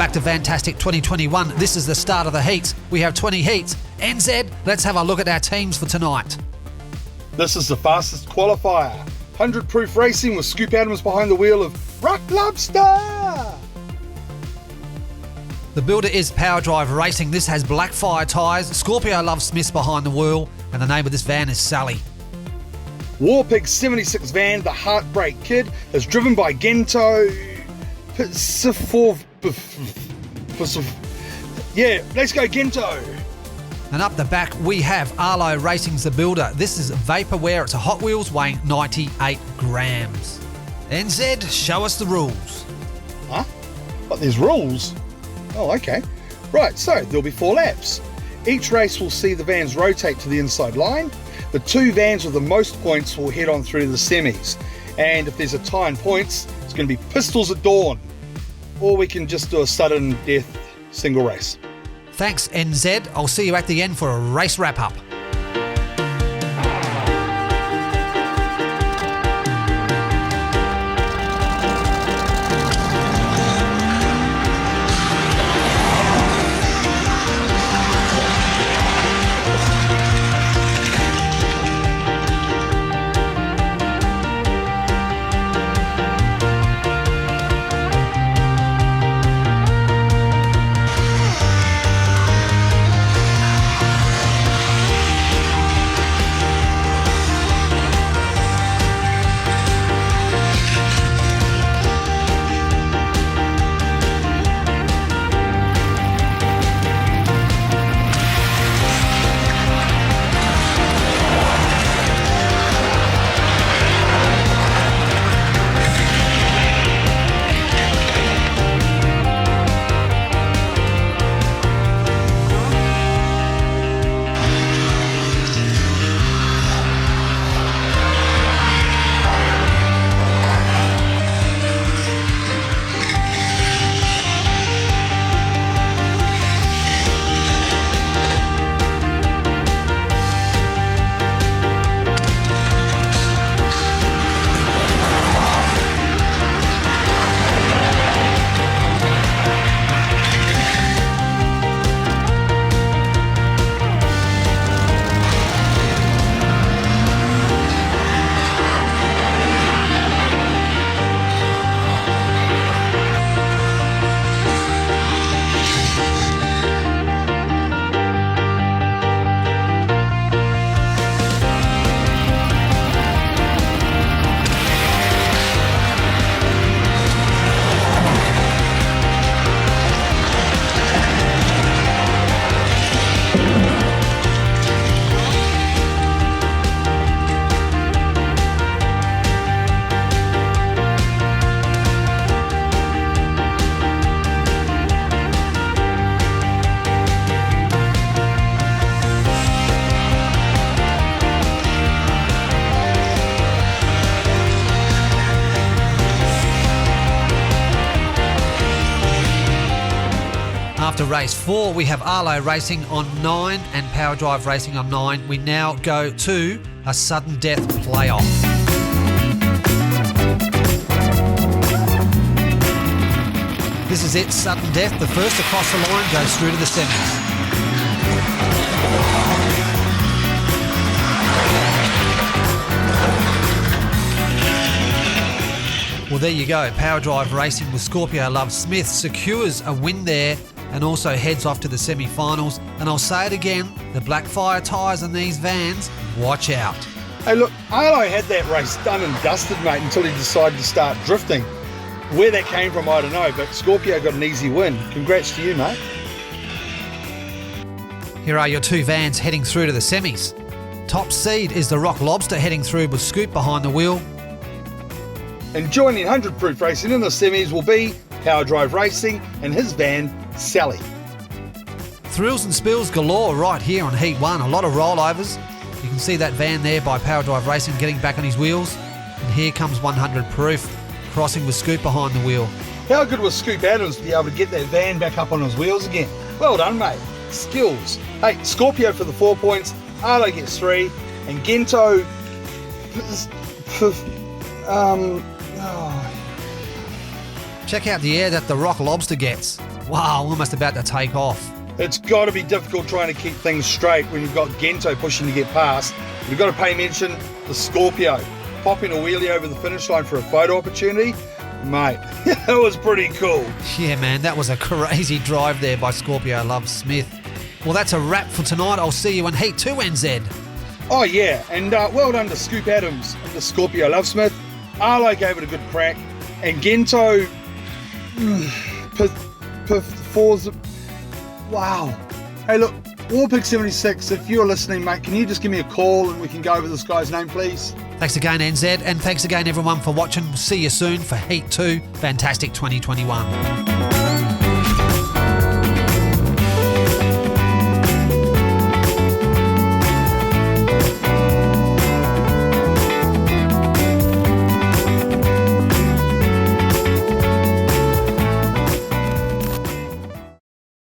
back to Vantastic 2021. This is the start of the heats. We have 20 heats. NZ, let's have a look at our teams for tonight. This is the fastest qualifier. 100 proof racing with Scoop Adams behind the wheel of Rock Lobster. The builder is Power Drive Racing. This has Blackfire tyres. Scorpio Love Smith's behind the wheel, and the name of this van is Sally. Warpig 76 van, the Heartbreak Kid, is driven by Gento. Yeah, let's go Gento. And up the back, we have Arlo Racing's the builder. This is Vaporware. It's a Hot Wheels weighing 98 grams. NZ, show us the rules. Huh? But there's rules? Oh, okay. Right, so there'll be 4 laps. Each race will see the vans rotate to the inside line. The 2 vans with the most points will head on through to the semis. And if there's a tie in points, it's going to be pistols at dawn. Or we can just do a sudden death single race. Thanks, NZ. I'll see you at the end for a race wrap-up. After race 4, we have Arlo Racing on 9 and Power Drive Racing on 9. We now go to a sudden death playoff. This is it, sudden death. The first across the line goes through to the semis. Well, there you go. Power Drive Racing with Scorpio Love Smith secures a win there and also heads off to the semi-finals. And I'll say it again, the Blackfire tyres on these vans, watch out. Hey look, Arlo had that race done and dusted, mate, until he decided to start drifting. Where that came from, I don't know, but Scorpio got an easy win. Congrats to you, mate. Here are your 2 vans heading through to the semis. Top seed is the Rock Lobster heading through with Scoop behind the wheel. And joining 100 proof racing in the semis will be Power Drive Racing and his van, Sally. Thrills and spills galore right here on Heat 1. A lot of rollovers. You can see that van there by Power Drive Racing getting back on his wheels. And here comes 100 proof, crossing with Scoop behind the wheel. How good was Scoop Adams to be able to get that van back up on his wheels again? Well done, mate. Skills. Hey, Scorpio for the 4 points, Arlo gets 3, and Gento... Check out the air that the Rock Lobster gets. Wow, almost about to take off. It's got to be difficult trying to keep things straight when you've got Gento pushing to get past. We've got to pay mention the Scorpio. Popping a wheelie over the finish line for a photo opportunity. Mate, that was pretty cool. Yeah, man, that was a crazy drive there by Scorpio Love Smith. Well, that's a wrap for tonight. I'll see you in Heat 2, NZ. Oh, yeah, and well done to Scoop Adams and to Scorpio Lovesmith. Arlo gave it a good crack, and Gento, wow. Hey, look, Warpig76, if you're listening, mate, can you just give me a call and we can go over this guy's name, please? Thanks again, NZ, and thanks again, everyone, for watching. We'll see you soon for Heat 2, Vantastic 2021.